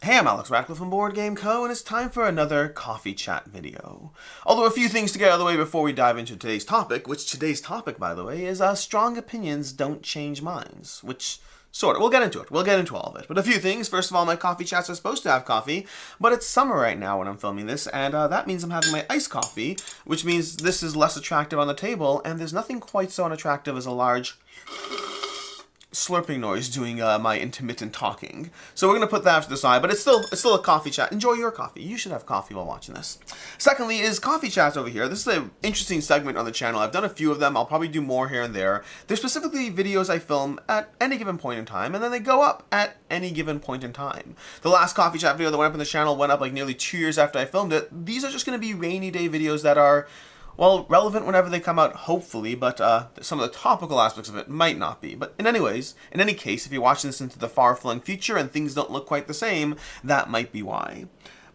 Hey, I'm Alex Radcliffe from Board Game Co., and it's time for another coffee chat video. Although a few things to get out of the way before we dive into today's topic, which today's topic, by the way, is strong opinions don't change minds, which sort of, we'll get into it. We'll get into all of it. But a few things. First of all, my coffee chats are supposed to have coffee, but it's summer right now when I'm filming this, and that means I'm having my iced coffee, which means this is less attractive on the table, and there's nothing quite so unattractive as a large slurping noise doing my intermittent talking. So we're going to put that to the side, but it's still a coffee chat. Enjoy your coffee. You should have coffee while watching this. Secondly is coffee chats over here. This is an interesting segment on the channel. I've done a few of them. I'll probably do more here and there. They're specifically videos I film at any given point in time, and then they go up at any given point in time. The last coffee chat video that went up on the channel went up like nearly 2 years after I filmed it. These are just going to be rainy day videos that are, well, relevant whenever they come out, hopefully, but some of the topical aspects of it might not be. But in any case, if you're watching this into the far-flung future and things don't look quite the same, that might be why.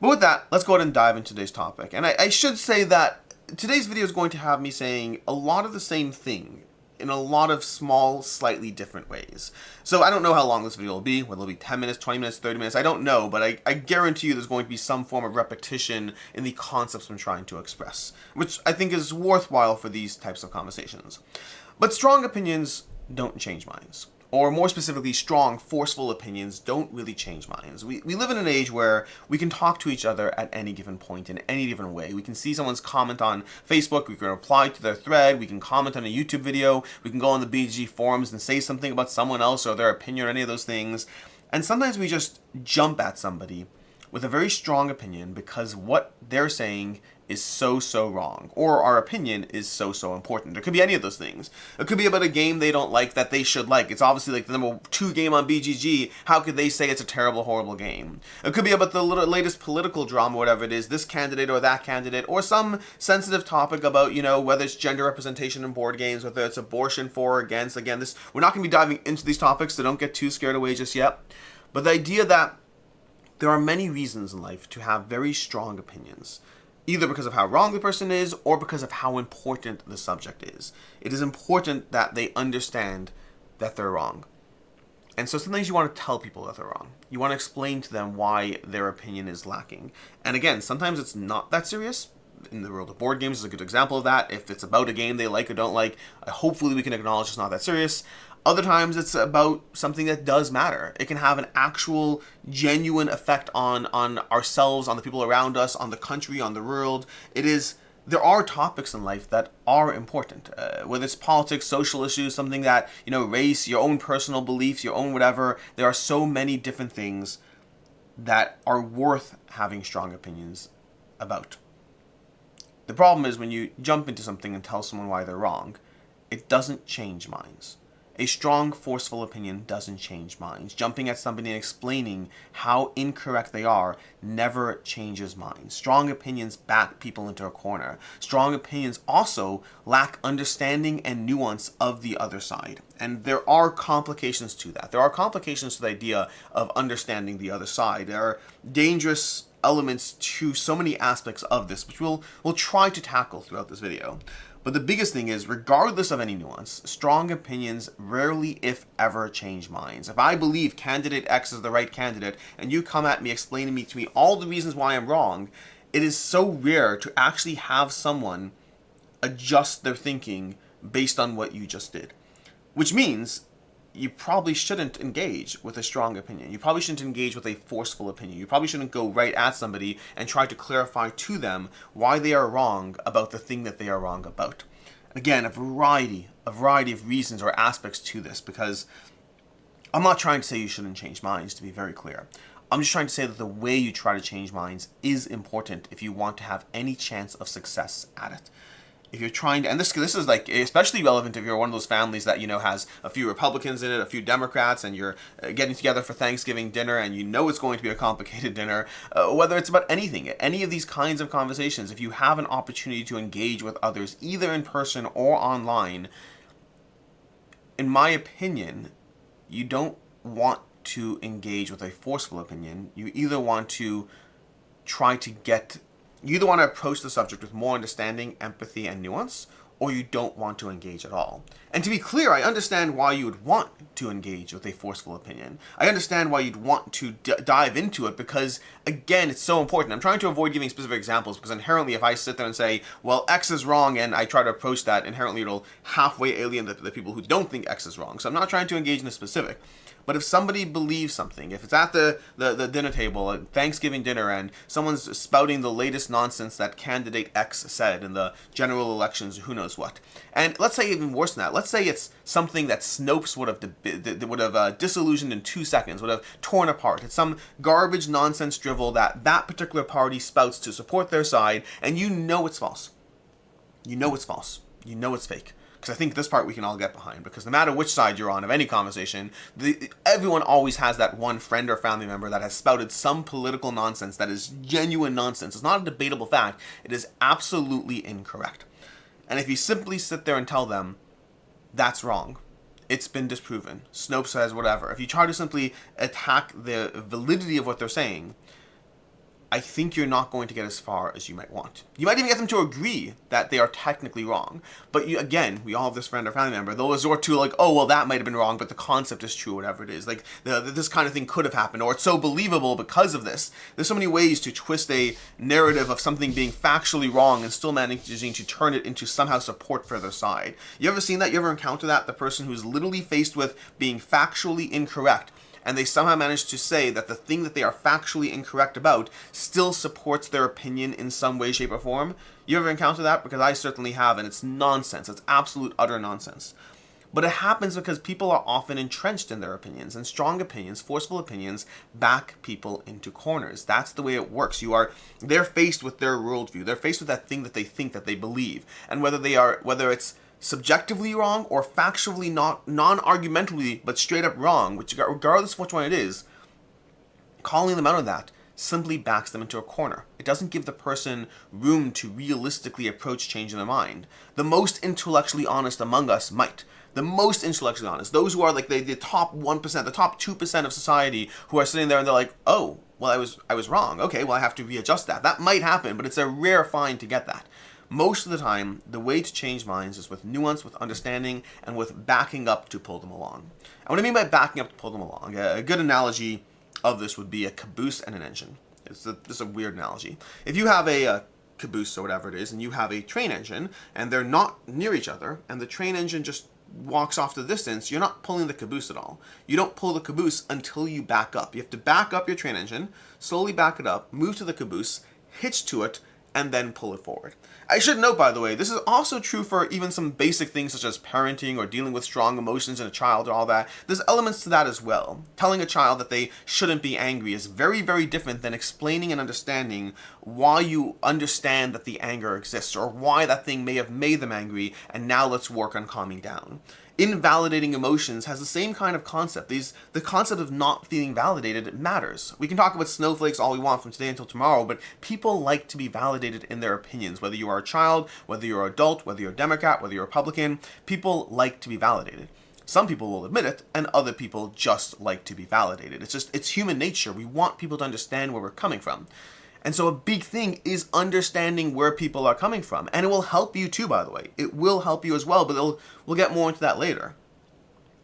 But with that, let's go ahead and dive into today's topic. And I should say that today's video is going to have me saying a lot of the same thing in a lot of small, slightly different ways. So I don't know how long this video will be, whether it'll be 10 minutes, 20 minutes, 30 minutes, I don't know, but I guarantee you there's going to be some form of repetition in the concepts I'm trying to express, which I think is worthwhile for these types of conversations. But strong opinions don't change minds. Or more specifically, strong, forceful opinions don't really change minds. We live in an age where we can talk to each other at any given point in any given way. We can see someone's comment on Facebook, we can reply to their thread, we can comment on a YouTube video, we can go on the BG forums and say something about someone else or their opinion or any of those things. And sometimes we just jump at somebody with a very strong opinion because what they're saying is so wrong, or our opinion is so important. It could be any of those things. It could be about a game they don't like that they should like. It's obviously like the number 2 game on BGG. How could they say it's a terrible, horrible game? It could be about the latest political drama, whatever it is, this candidate or that candidate, or some sensitive topic about, whether it's gender representation in board games, whether it's abortion for or against. Again, we're not going to be diving into these topics, so don't get too scared away just yet. But the idea that there are many reasons in life to have very strong opinions, either because of how wrong the person is or because of how important the subject is. It is important that they understand that they're wrong. And so sometimes you want to tell people that they're wrong. You want to explain to them why their opinion is lacking. And again, sometimes it's not that serious. In the world of board games is a good example of that. If it's about a game they like or don't like, hopefully we can acknowledge it's not that serious. Other times it's about something that does matter. It can have an actual, genuine effect on ourselves, on the people around us, on the country, on the world. There are topics in life that are important, whether it's politics, social issues, something that, race, your own personal beliefs, your own whatever. There are so many different things that are worth having strong opinions about. The problem is when you jump into something and tell someone why they're wrong, it doesn't change minds. A strong, forceful opinion doesn't change minds. Jumping at somebody and explaining how incorrect they are never changes minds. Strong opinions back people into a corner. Strong opinions also lack understanding and nuance of the other side. And there are complications to that. There are complications to the idea of understanding the other side. There are dangerous elements to so many aspects of this, which we'll try to tackle throughout this video. But the biggest thing is, regardless of any nuance, strong opinions rarely, if ever, change minds. If I believe candidate X is the right candidate, and you come at me explaining to me all the reasons why I'm wrong, it is so rare to actually have someone adjust their thinking based on what you just did. Which means you probably shouldn't engage with a strong opinion. You probably shouldn't engage with a forceful opinion. You probably shouldn't go right at somebody and try to clarify to them why they are wrong about the thing that they are wrong about. Again, a variety of reasons or aspects to this, because I'm not trying to say you shouldn't change minds, to be very clear. I'm just trying to say that the way you try to change minds is important if you want to have any chance of success at it. If you're trying to, and this is like especially relevant if you're one of those families that, has a few Republicans in it, a few Democrats, and you're getting together for Thanksgiving dinner, and it's going to be a complicated dinner, whether it's about anything, any of these kinds of conversations. If you have an opportunity to engage with others, either in person or online, in my opinion, you don't want to engage with a forceful opinion. You either want to approach the subject with more understanding, empathy, and nuance, or you don't want to engage at all. And to be clear, I understand why you would want to engage with a forceful opinion. I understand why you'd want to dive into it because, again, it's so important. I'm trying to avoid giving specific examples because inherently if I sit there and say, well, X is wrong, and I try to approach that, inherently it'll halfway alienate the people who don't think X is wrong. So I'm not trying to engage in a specific. But if somebody believes something, if it's at the dinner table, at Thanksgiving dinner, and someone's spouting the latest nonsense that candidate X said in the general elections, who knows what. And let's say even worse than that. Let's say it's something that Snopes would have disillusioned in 2 seconds, would have torn apart. It's some garbage nonsense drivel that particular party spouts to support their side, and you know it's false. You know it's false. You know it's fake. Because I think this part we can all get behind, because no matter which side you're on of any conversation, everyone always has that one friend or family member that has spouted some political nonsense that is genuine nonsense. It's not a debatable fact. It is absolutely incorrect. And if you simply sit there and tell them, that's wrong, it's been disproven, Snopes says whatever, if you try to simply attack the validity of what they're saying, I think you're not going to get as far as you might want. You might even get them to agree that they are technically wrong. But again, we all have this friend or family member. They'll resort to like, oh, well, that might have been wrong, but the concept is true, whatever it is. Like, this kind of thing could have happened, or it's so believable because of this. There's so many ways to twist a narrative of something being factually wrong and still managing to turn it into somehow support for their side. You ever seen that? You ever encounter that? The person who's literally faced with being factually incorrect, and they somehow manage to say that the thing that they are factually incorrect about still supports their opinion in some way, shape, or form. You ever encounter that? Because I certainly have, and it's nonsense. It's absolute, utter nonsense. But it happens because people are often entrenched in their opinions, and strong opinions, forceful opinions, back people into corners. That's the way it works. They're faced with their worldview. They're faced with that thing that they think that they believe. And whether it's subjectively wrong or factually non-argumentatively but straight up wrong, which regardless of which one it is, calling them out on that simply backs them into a corner. It doesn't give the person room to realistically approach changing their mind. The most intellectually honest among us might. The most intellectually honest, those who are like the top 1%, the top 2% of society, who are sitting there and they're like, oh, well, I was wrong. Okay, well, I have to readjust that. That might happen, but it's a rare find to get that. Most of the time, the way to change minds is with nuance, with understanding, and with backing up to pull them along. And what I mean by backing up to pull them along, a good analogy of this would be a caboose and an engine. This is a weird analogy. If you have a caboose or whatever it is, and you have a train engine, and they're not near each other, and the train engine just walks off the distance, you're not pulling the caboose at all. You don't pull the caboose until you back up. You have to back up your train engine, slowly back it up, move to the caboose, hitch to it, and then pull it forward. I should note, by the way, this is also true for even some basic things such as parenting or dealing with strong emotions in a child and all that. There's elements to that as well. Telling a child that they shouldn't be angry is very, very different than explaining and understanding why you understand that the anger exists or why that thing may have made them angry, and now let's work on calming down. Invalidating emotions has the same kind of concept. The concept of not feeling validated matters. We can talk about snowflakes all we want from today until tomorrow, but people like to be validated in their opinions. Whether you are a child, whether you're an adult, whether you're a Democrat, whether you're a Republican, people like to be validated. Some people will admit it, and other people just like to be validated. It's human nature. We want people to understand where we're coming from. And so a big thing is understanding where people are coming from. And it will help you too, by the way. It will help you as well, but we'll get more into that later.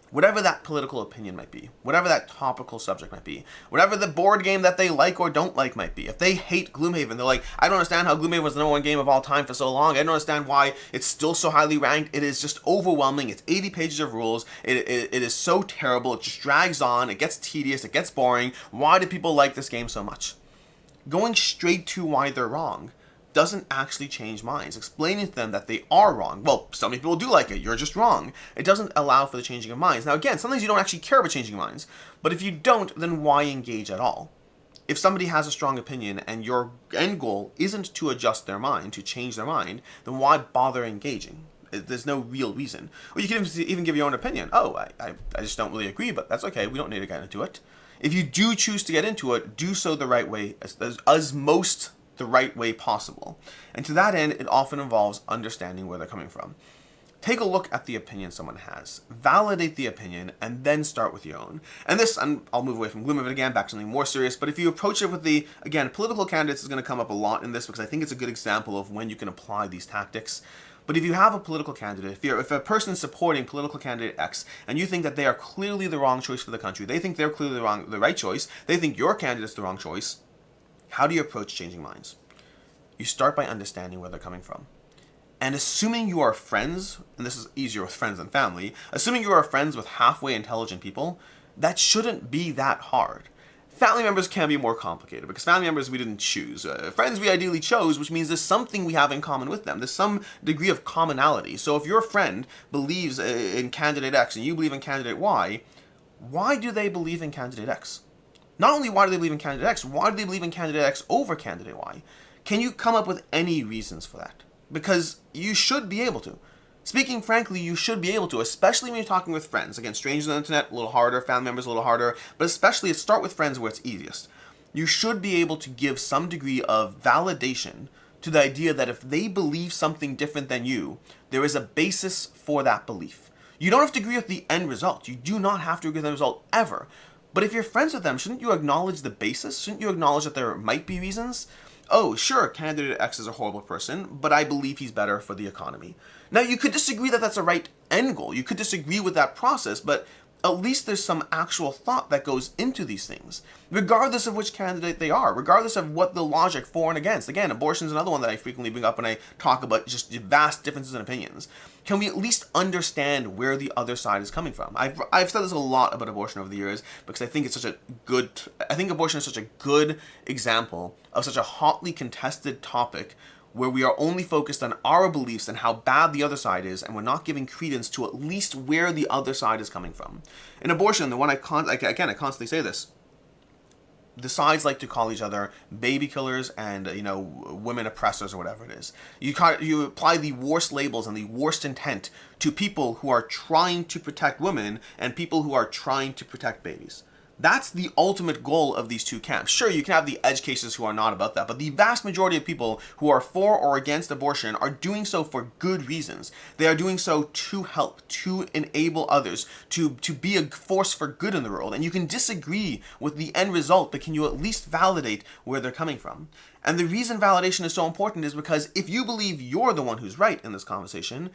Whatever that political opinion might be, whatever that topical subject might be, whatever the board game that they like or don't like might be. If they hate Gloomhaven, they're like, I don't understand how Gloomhaven was the #1 game of all time for so long. I don't understand why it's still so highly ranked. It is just overwhelming. It's 80 pages of rules. It is so terrible. It just drags on. It gets tedious. It gets boring. Why do people like this game so much? Going straight to why they're wrong doesn't actually change minds. Explaining to them that they are wrong. Well, some people do like it. You're just wrong. It doesn't allow for the changing of minds. Now, again, sometimes you don't actually care about changing minds. But if you don't, then why engage at all? If somebody has a strong opinion and your end goal isn't to adjust their mind, to change their mind, then why bother engaging? There's no real reason. Or you can even give your own opinion. Oh, I just don't really agree, but that's okay. We don't need to get into it. If you do choose to get into it, do so the right way, as most the right way possible. And to that end, it often involves understanding where they're coming from. Take a look at the opinion someone has. Validate the opinion, and then start with your own. And this, I'll move away from Gloomhaven again, back to something more serious, but if you approach it with again, political candidates is going to come up a lot in this because I think it's a good example of when you can apply these tactics. But if you have a political candidate, if a person is supporting political candidate X, and you think that they are clearly the wrong choice for the country, they think they're clearly the right choice, they think your candidate's the wrong choice, how do you approach changing minds? You start by understanding where they're coming from. And assuming you are friends, and this is easier with friends than family, assuming you are friends with halfway intelligent people, that shouldn't be that hard. Family members can be more complicated because family members we didn't choose. Friends we ideally chose, which means there's something we have in common with them. There's some degree of commonality. So if your friend believes in candidate X and you believe in candidate Y, why do they believe in candidate X? Not only why do they believe in candidate X, why do they believe in candidate X over candidate Y? Can you come up with any reasons for that? Because you should be able to. Speaking frankly, you should be able to, especially when you're talking with friends. Again, strangers on the internet, a little harder, family members a little harder, but especially start with friends where it's easiest. You should be able to give some degree of validation to the idea that if they believe something different than you, there is a basis for that belief. You don't have to agree with the end result. You do not have to agree with the end result ever. But if you're friends with them, shouldn't you acknowledge the basis? Shouldn't you acknowledge that there might be reasons? Oh, sure, candidate X is a horrible person, but I believe he's better for the economy. Now, you could disagree that that's a right end goal. You could disagree with that process, but at least there's some actual thought that goes into these things, regardless of which candidate they are, regardless of what the logic for and against. Again, abortion is another one that I frequently bring up when I talk about just vast differences in opinions. Can we at least understand where the other side is coming from? I've said this a lot about abortion over the years because I think abortion is such a good example of such a hotly contested topic where we are only focused on our beliefs and how bad the other side is, and we're not giving credence to at least where the other side is coming from. In abortion, the one I constantly say this, the sides like to call each other baby killers and women oppressors or whatever it is. You apply the worst labels and the worst intent to people who are trying to protect women and people who are trying to protect babies. That's the ultimate goal of these two camps. Sure, you can have the edge cases who are not about that, but the vast majority of people who are for or against abortion are doing so for good reasons. They are doing so to help, to enable others, to be a force for good in the world. And you can disagree with the end result, but can you at least validate where they're coming from? And the reason validation is so important is because if you believe you're the one who's right in this conversation,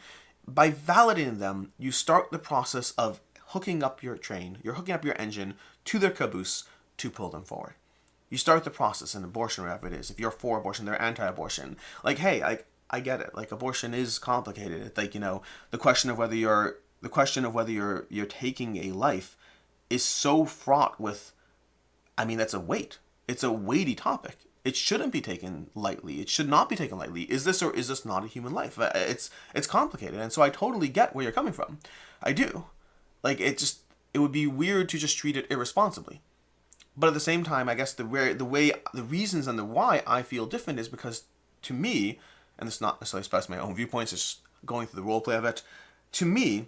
by validating them, you start the process of hooking up your train, you're hooking up your engine to their caboose to pull them forward. You start the process in abortion, whatever it is. If you're for abortion, they're anti-abortion. Like, hey, I get it. Like, abortion is complicated. It's like, the question of whether you're taking a life is so fraught with, that's a weight. It's a weighty topic. It shouldn't be taken lightly. It should not be taken lightly. Is this or is this not a human life? It's complicated. And so I totally get where you're coming from. I do. Like, it would be weird to just treat it irresponsibly. But at the same time, I guess the reasons and the why I feel different is because, to me, and this is not necessarily expressing my own viewpoints, it's just going through the role play of it, to me,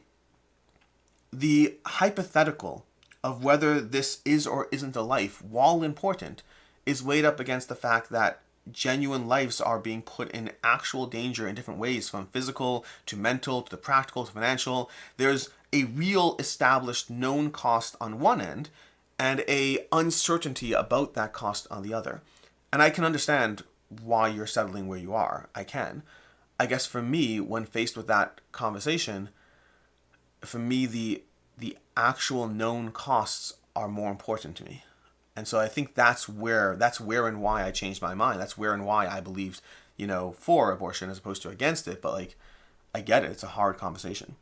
the hypothetical of whether this is or isn't a life, while important, is weighed up against the fact that genuine lives are being put in actual danger in different ways, from physical to mental to the practical to financial. There's a real established known cost on one end and a uncertainty about that cost on the other. And I can understand why you're settling where you are. I can. I guess for me, when faced with that conversation, for me the actual known costs are more important to me. And so I think that's where and why I changed my mind. That's where and why I believed, for abortion as opposed to against it. But I get it. It's a hard conversation.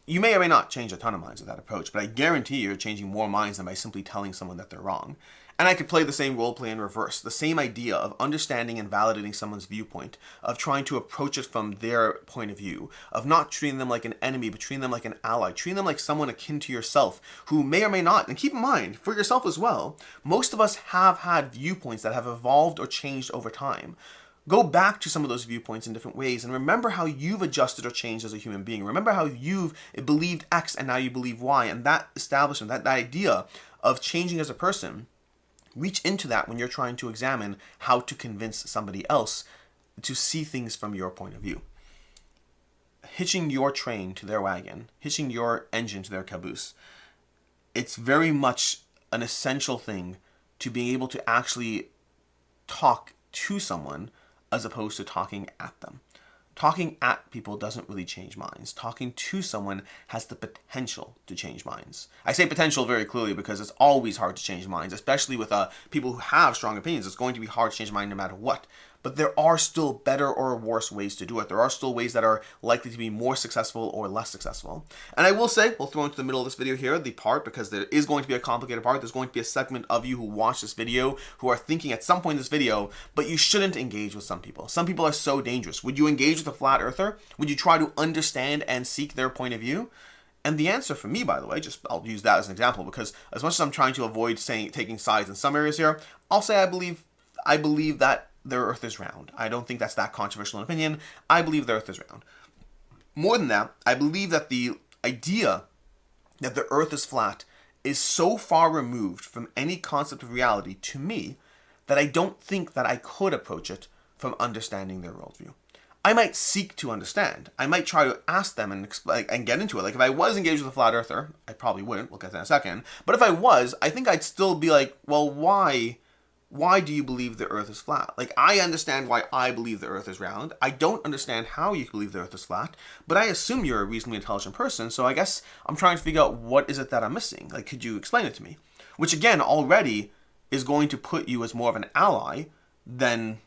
You may or may not change a ton of minds with that approach, but I guarantee you're changing more minds than by simply telling someone that they're wrong. And I could play the same role play in reverse, the same idea of understanding and validating someone's viewpoint, of trying to approach it from their point of view, of not treating them like an enemy, but treating them like an ally, treating them like someone akin to yourself, who may or may not, and keep in mind, for yourself as well, most of us have had viewpoints that have evolved or changed over time. Go back to some of those viewpoints in different ways and remember how you've adjusted or changed as a human being. Remember how you've believed X and now you believe Y, and that establishment, that idea of changing as a person, reach into that when you're trying to examine how to convince somebody else to see things from your point of view. Hitching your train to their wagon, hitching your engine to their caboose, it's very much an essential thing to being able to actually talk to someone as opposed to talking at them. Talking at people doesn't really change minds. Talking to someone has the potential to change minds. I say potential very clearly because it's always hard to change minds, especially with people who have strong opinions. It's going to be hard to change a mind no matter what. But there are still better or worse ways to do it. There are still ways that are likely to be more successful or less successful. And I will say, we'll throw into the middle of this video here the part, because there is going to be a complicated part. There's going to be a segment of you who watch this video who are thinking at some point in this video, but you shouldn't engage with some people. Some people are so dangerous. Would you engage with a flat earther? Would you try to understand and seek their point of view? And the answer for me, by the way, I'll use that as an example, because as much as I'm trying to avoid taking sides in some areas here, I'll say I believe that the earth is round. I don't think that's that controversial an opinion. I believe the earth is round. More than that, I believe that the idea that the earth is flat is so far removed from any concept of reality to me that I don't think that I could approach it from understanding their worldview. I might seek to understand. I might try to ask them and explain and get into it. Like if I was engaged with a flat earther, I probably wouldn't. We'll get to that in a second. But if I was, I think I'd still be like, well, why do you believe the earth is flat? Like, I understand why I believe the earth is round. I don't understand how you believe the earth is flat, but I assume you're a reasonably intelligent person, so I guess I'm trying to figure out what is it that I'm missing. Like, could you explain it to me? Which, again, already is going to put you as more of an ally than,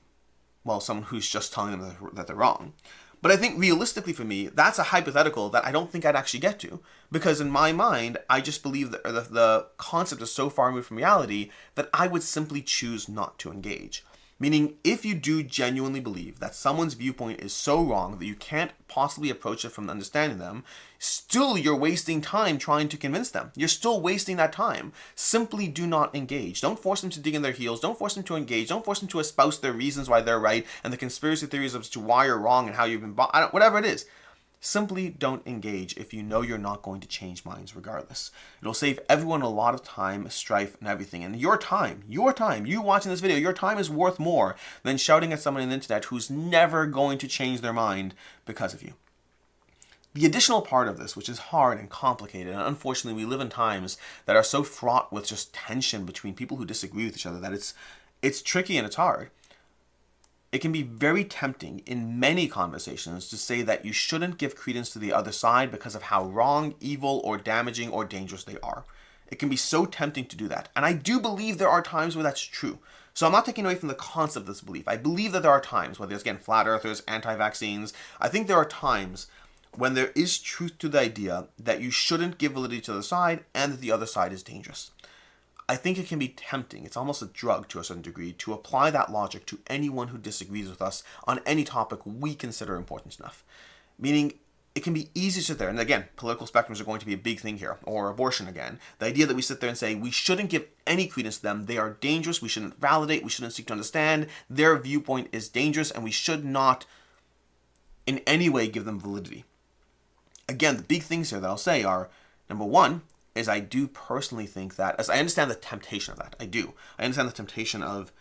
well, someone who's just telling them that they're wrong. But I think realistically for me, that's a hypothetical that I don't think I'd actually get to. Because in my mind, I just believe that the concept is so far removed from reality that I would simply choose not to engage. Meaning, if you do genuinely believe that someone's viewpoint is so wrong that you can't possibly approach it from understanding them, still you're wasting time trying to convince them. You're still wasting that time. Simply do not engage. Don't force them to dig in their heels. Don't force them to engage. Don't force them to espouse their reasons why they're right and the conspiracy theories as to why you're wrong and how you've been whatever it is. Simply don't engage if you know you're not going to change minds regardless. It'll save everyone a lot of time, strife, and everything. And your time, you watching this video, your time is worth more than shouting at someone on the internet who's never going to change their mind because of you. The additional part of this, which is hard and complicated, and unfortunately we live in times that are so fraught with just tension between people who disagree with each other that it's tricky and it's hard. It can be very tempting in many conversations to say that you shouldn't give credence to the other side because of how wrong, evil, or damaging or dangerous they are. It can be so tempting to do that. And I do believe there are times where that's true. So I'm not taking away from the concept of this belief. I believe that there are times, whether it's, again, flat earthers, anti-vaccines, I think there are times when there is truth to the idea that you shouldn't give validity to the other side and that the other side is dangerous. I think it can be tempting, it's almost a drug to a certain degree, to apply that logic to anyone who disagrees with us on any topic we consider important enough. Meaning, it can be easy to sit there, and again, political spectrums are going to be a big thing here, or abortion again. The idea that we sit there and say, we shouldn't give any credence to them, they are dangerous, we shouldn't validate, we shouldn't seek to understand, their viewpoint is dangerous, and we should not in any way give them validity. Again, the big things here that I'll say are, number one, is I do personally think that, as I understand the temptation of that, I understand the temptation of,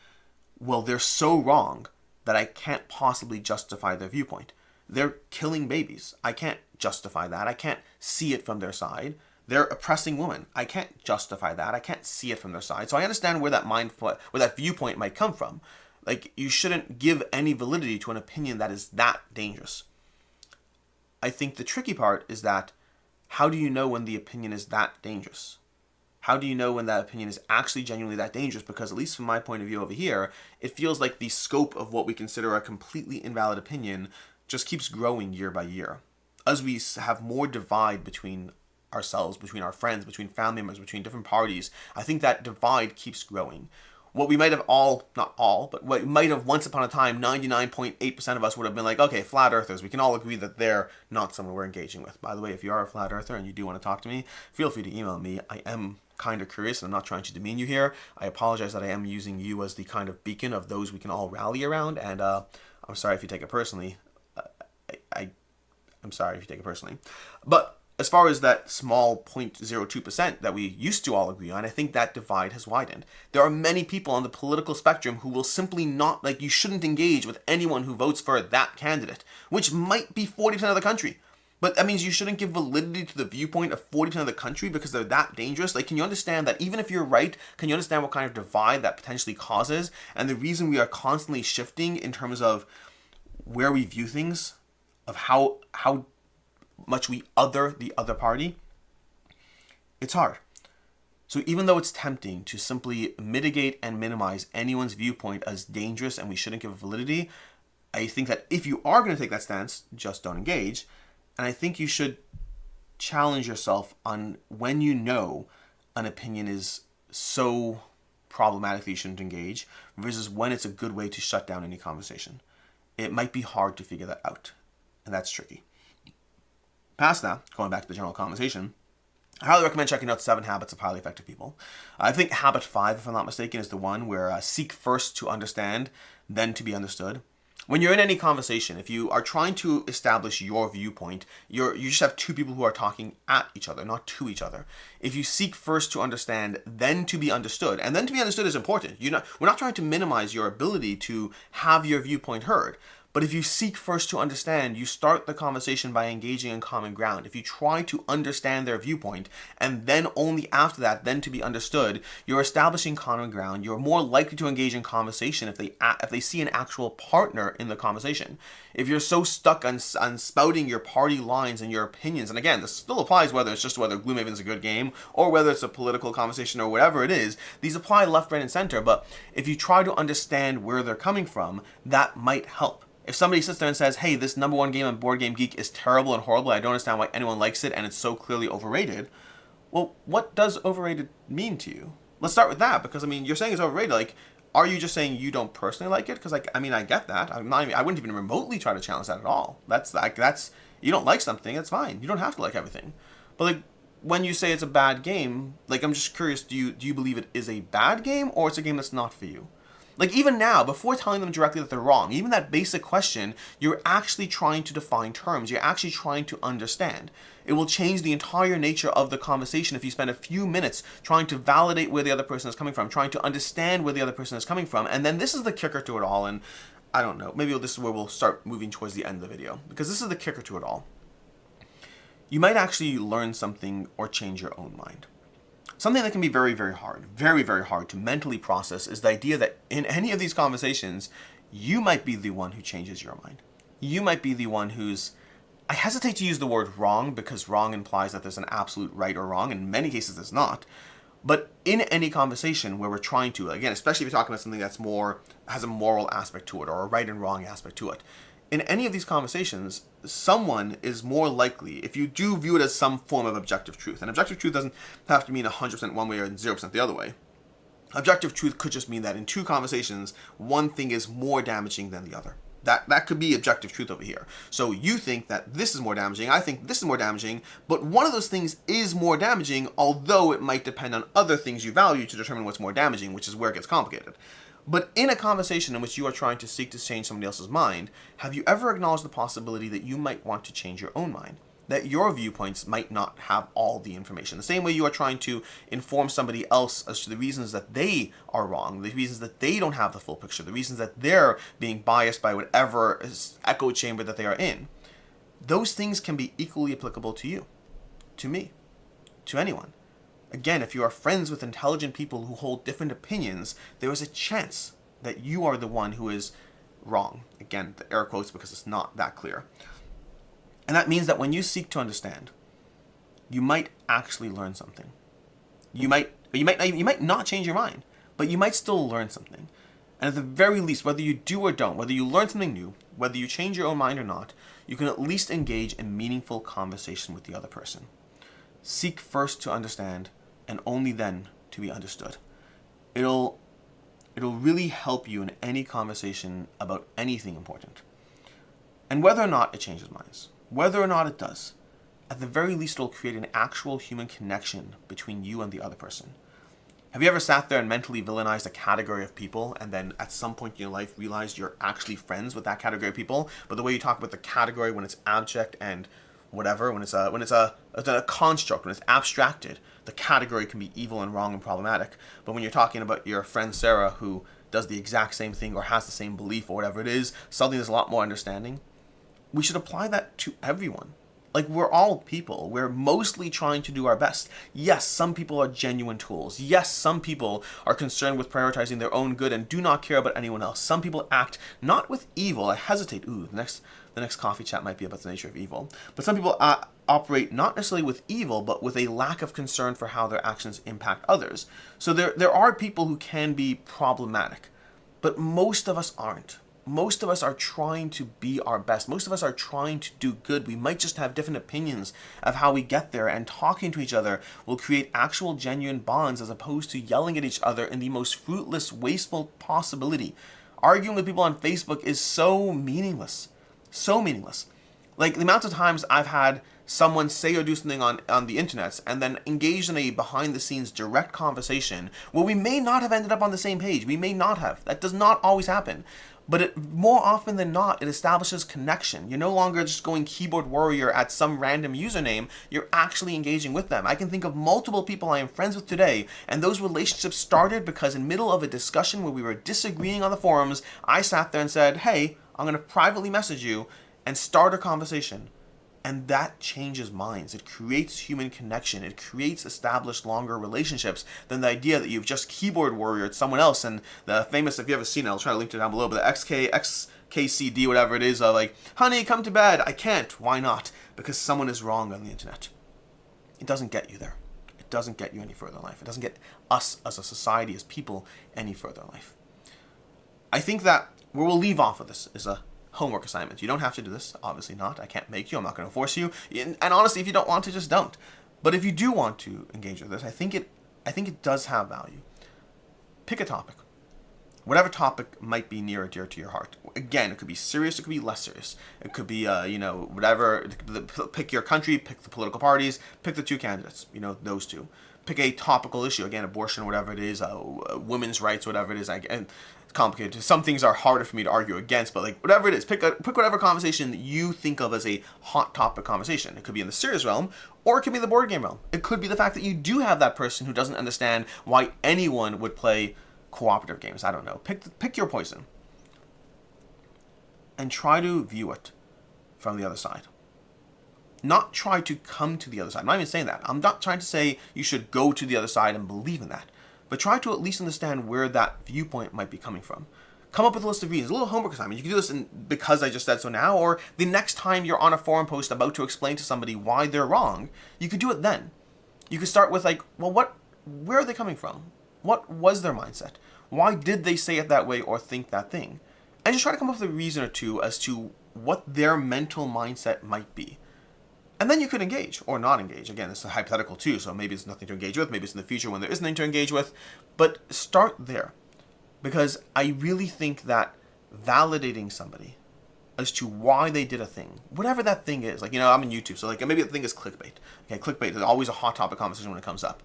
well, they're so wrong that I can't possibly justify their viewpoint. They're killing babies. I can't justify that. I can't see it from their side. They're oppressing women. I can't justify that. I can't see it from their side. So I understand where that viewpoint might come from. Like, you shouldn't give any validity to an opinion that is that dangerous. I think the tricky part is that how do you know when the opinion is that dangerous? How do you know when that opinion is actually genuinely that dangerous? Because at least from my point of view over here, it feels like the scope of what we consider a completely invalid opinion just keeps growing year by year. As we have more divide between ourselves, between our friends, between family members, between different parties, I think that divide keeps growing. What we might have not all, but what might have once upon a time, 99.8% of us would have been like, okay, flat earthers, we can all agree that they're not someone we're engaging with. By the way, if you are a flat earther and you do want to talk to me, feel free to email me. I am kind of curious, and I'm not trying to demean you here. I apologize that I am using you as the kind of beacon of those we can all rally around, and I'm sorry if you take it personally. I'm sorry if you take it personally. But as far as that small 0.02% that we used to all agree on, I think that divide has widened. There are many people on the political spectrum who will simply not, like, you shouldn't engage with anyone who votes for that candidate, which might be 40% of the country. But that means you shouldn't give validity to the viewpoint of 40% of the country because they're that dangerous. Like, can you understand that even if you're right, can you understand what kind of divide that potentially causes? And the reason we are constantly shifting in terms of where we view things of how much we other the other party, it's hard. So even though it's tempting to simply mitigate and minimize anyone's viewpoint as dangerous and we shouldn't give it validity, I think that if you are going to take that stance, just don't engage. And I think you should challenge yourself on when you know an opinion is so problematic that you shouldn't engage versus when it's a good way to shut down any conversation. It might be hard to figure that out, and that's tricky. Past that, going back to the general conversation, I highly recommend checking out 7 Habits of Highly Effective People. I think habit 5, if I'm not mistaken, is the one where seek first to understand, then to be understood. When you're in any conversation, if you are trying to establish your viewpoint, you just have two people who are talking at each other, not to each other. If you seek first to understand, then to be understood, and then to be understood is important. We're not trying to minimize your ability to have your viewpoint heard. But if you seek first to understand, you start the conversation by engaging in common ground. If you try to understand their viewpoint, and then only after that, then to be understood, you're establishing common ground. You're more likely to engage in conversation if they see an actual partner in the conversation. If you're so stuck on spouting your party lines and your opinions, and again, this still applies whether Gloomhaven's a good game, or whether it's a political conversation, or whatever it is, these apply left, right, and center. But if you try to understand where they're coming from, that might help. If somebody sits there and says, hey, this number one game on Board Game Geek is terrible and horrible, I don't understand why anyone likes it, and it's so clearly overrated, well, what does overrated mean to you? Let's start with that, because, you're saying it's overrated. Like, are you just saying you don't personally like it? Because, I get that. I wouldn't even remotely try to challenge that at all. That's, you don't like something, that's fine. You don't have to like everything. But, when you say it's a bad game, I'm just curious, do you believe it is a bad game, or it's a game that's not for you? Even now, before telling them directly that they're wrong, even that basic question, you're actually trying to define terms. You're actually trying to understand. It will change the entire nature of the conversation if you spend a few minutes trying to validate where the other person is coming from, trying to understand where the other person is coming from. And then this is the kicker to it all, and I don't know, maybe this is where we'll start moving towards the end of the video, because this is the kicker to it all. You might actually learn something or change your own mind. Something that can be very, very hard to mentally process is the idea that in any of these conversations, you might be the one who changes your mind. You might be the one who's, I hesitate to use the word wrong because wrong implies that there's an absolute right or wrong. In many cases, there's not. But in any conversation where we're trying to, again, especially if you're talking about something that's has a moral aspect to it or a right and wrong aspect to it, in any of these conversations, someone is more likely, if you do view it as some form of objective truth, and objective truth doesn't have to mean 100% one way or 0% the other way. Objective truth could just mean that in two conversations, one thing is more damaging than the other. That could be objective truth over here. So you think that this is more damaging, I think this is more damaging, but one of those things is more damaging, although it might depend on other things you value to determine what's more damaging, which is where it gets complicated. But in a conversation in which you are trying to seek to change somebody else's mind, have you ever acknowledged the possibility that you might want to change your own mind? That your viewpoints might not have all the information. The same way you are trying to inform somebody else as to the reasons that they are wrong, the reasons that they don't have the full picture, the reasons that they're being biased by whatever echo chamber that they are in. Those things can be equally applicable to you, to me, to anyone. Again, if you are friends with intelligent people who hold different opinions, there is a chance that you are the one who is wrong. Again, the air quotes because it's not that clear. And that means that when you seek to understand, you might actually learn something. You might not change your mind, but you might still learn something. And at the very least, whether you do or don't, whether you learn something new, whether you change your own mind or not, you can at least engage in meaningful conversation with the other person. Seek first to understand, and only then to be understood. It'll really help you in any conversation about anything important. And whether or not it changes minds, whether or not it does, at the very least it'll create an actual human connection between you and the other person. Have you ever sat there and mentally villainized a category of people and then at some point in your life realized you're actually friends with that category of people, but the way you talk about the category when it's abject and whatever, when it's a construct, when it's abstracted, the category can be evil and wrong and problematic. But when you're talking about your friend Sarah who does the exact same thing or has the same belief or whatever it is, something there's a lot more understanding, we should apply that to everyone. Like, we're all people. We're mostly trying to do our best. Yes, some people are genuine tools. Yes, some people are concerned with prioritizing their own good and do not care about anyone else. Some people act not with evil. I hesitate. Ooh, the next coffee chat might be about the nature of evil. But some people operate not necessarily with evil, but with a lack of concern for how their actions impact others. So there are people who can be problematic, but most of us aren't. Most of us are trying to be our best. Most of us are trying to do good. We might just have different opinions of how we get there, and talking to each other will create actual genuine bonds as opposed to yelling at each other in the most fruitless, wasteful possibility. Arguing with people on Facebook is so meaningless. So meaningless. Like, the amount of times I've had someone say or do something on the internet and then engage in a behind-the-scenes direct conversation where we may not have ended up on the same page. We may not have. That does not always happen. But more often than not, it establishes connection. You're no longer just going keyboard warrior at some random username. You're actually engaging with them. I can think of multiple people I am friends with today, and those relationships started because in the middle of a discussion where we were disagreeing on the forums, I sat there and said, hey, I'm going to privately message you and start a conversation. And that changes minds. It creates human connection. It creates established longer relationships than the idea that you've just keyboard warriored someone else. And the famous, if you haven't seen it, I'll try to link it down below, but the XKCD, whatever it is, like, honey, come to bed. I can't. Why not? Because someone is wrong on the internet. It doesn't get you there. It doesn't get you any further in life. It doesn't get us as a society, as people, any further in life. I think that where we'll leave off of this is a homework assignment. You don't have to do this, obviously not. I can't make you. I'm not going to force you. And honestly, if you don't want to, just don't. But if you do want to engage with this, I think it does have value. Pick a topic. Whatever topic might be near or dear to your heart. Again, it could be serious, it could be less serious. It could be, whatever. Pick your country, pick the political parties, pick the two candidates, those two. Pick a topical issue, again, abortion, whatever it is, women's rights, whatever it is. And it's complicated. Some things are harder for me to argue against, but like whatever it is, pick whatever conversation that you think of as a hot topic conversation. It could be in the serious realm, or it could be in the board game realm. It could be the fact that you do have that person who doesn't understand why anyone would play cooperative games. I don't know. Pick your poison. And try to view it from the other side. Not try to come to the other side. I'm not even saying that. I'm not trying to say you should go to the other side and believe in that. But try to at least understand where that viewpoint might be coming from. Come up with a list of reasons. A little homework assignment. You can do this because I just said so now, or the next time you're on a forum post about to explain to somebody why they're wrong, you could do it then. You could start with where are they coming from? What was their mindset? Why did they say it that way or think that thing? And just try to come up with a reason or two as to what their mental mindset might be. And then you could engage or not engage. Again, it's a hypothetical too, so maybe it's nothing to engage with. Maybe it's in the future when there is nothing to engage with. But start there. Because I really think that validating somebody as to why they did a thing, whatever that thing is, I'm on YouTube, so maybe the thing is clickbait. Okay, clickbait is always a hot topic conversation when it comes up.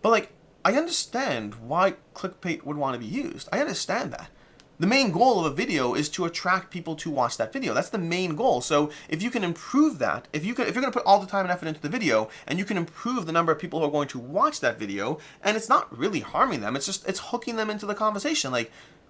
But I understand why clickbait would want to be used. I understand that. The main goal of a video is to attract people to watch that video. That's the main goal. So if you can improve that, if you're going to put all the time and effort into the video, and you can improve the number of people who are going to watch that video, and it's not really harming them, it's hooking them into the conversation.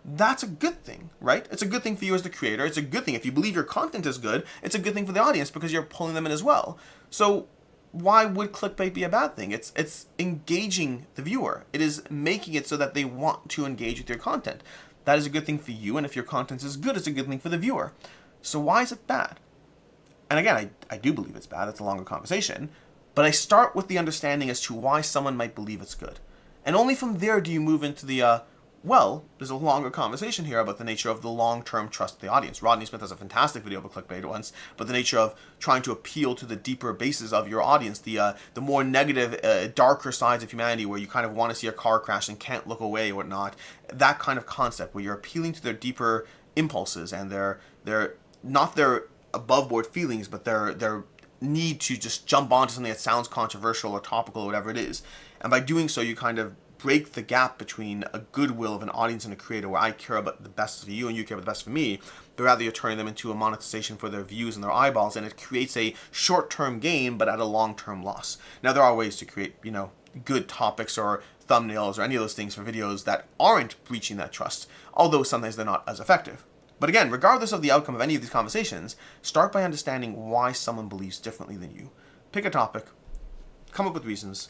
That's a good thing, right? It's a good thing for you as the creator. It's a good thing. If you believe your content is good, it's a good thing for the audience because you're pulling them in as well. So why would clickbait be a bad thing? It's engaging the viewer. It is making it so that they want to engage with your content. That is a good thing for you, and if your content is good, it's a good thing for the viewer. So why is it bad? And again, I do believe it's bad. It's a longer conversation. But I start with the understanding as to why someone might believe it's good. And only from there do you move into the, there's a longer conversation here about the nature of the long-term trust of the audience. Rodney Smith has a fantastic video about clickbait once, but the nature of trying to appeal to the deeper bases of your audience, the more negative, darker sides of humanity where you kind of want to see a car crash and can't look away or whatnot. That kind of concept where you're appealing to their deeper impulses and their not their above-board feelings, but their need to just jump onto something that sounds controversial or topical or whatever it is. And by doing so, you kind of break the gap between a goodwill of an audience and a creator where I care about the best for you and you care about the best for me, but rather you're turning them into a monetization for their views and their eyeballs, and it creates a short-term gain but at a long-term loss. Now, there are ways to create, good topics or thumbnails or any of those things for videos that aren't breaching that trust, although sometimes they're not as effective. But again, regardless of the outcome of any of these conversations, start by understanding why someone believes differently than you. Pick a topic, come up with reasons,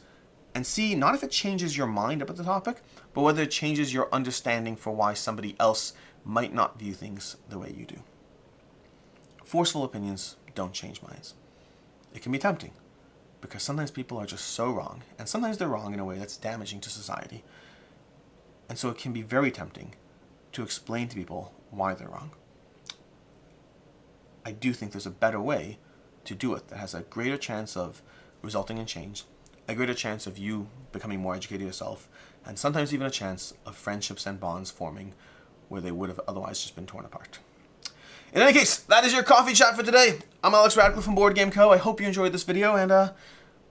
and see not if it changes your mind about the topic, but whether it changes your understanding for why somebody else might not view things the way you do. Forceful opinions don't change minds. It can be tempting, because sometimes people are just so wrong, and sometimes they're wrong in a way that's damaging to society. And so it can be very tempting to explain to people why they're wrong. I do think there's a better way to do it that has a greater chance of resulting in change, a greater chance of you becoming more educated yourself, and sometimes even a chance of friendships and bonds forming where they would have otherwise just been torn apart. In any case, that is your coffee chat for today. I'm Alex Radcliffe from Board Game Co. I hope you enjoyed this video, and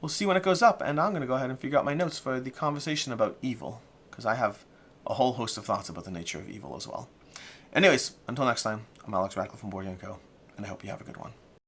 we'll see when it goes up. And I'm going to go ahead and figure out my notes for the conversation about evil, because I have a whole host of thoughts about the nature of evil as well. Anyways, until next time, I'm Alex Radcliffe from Board Game Co., and I hope you have a good one.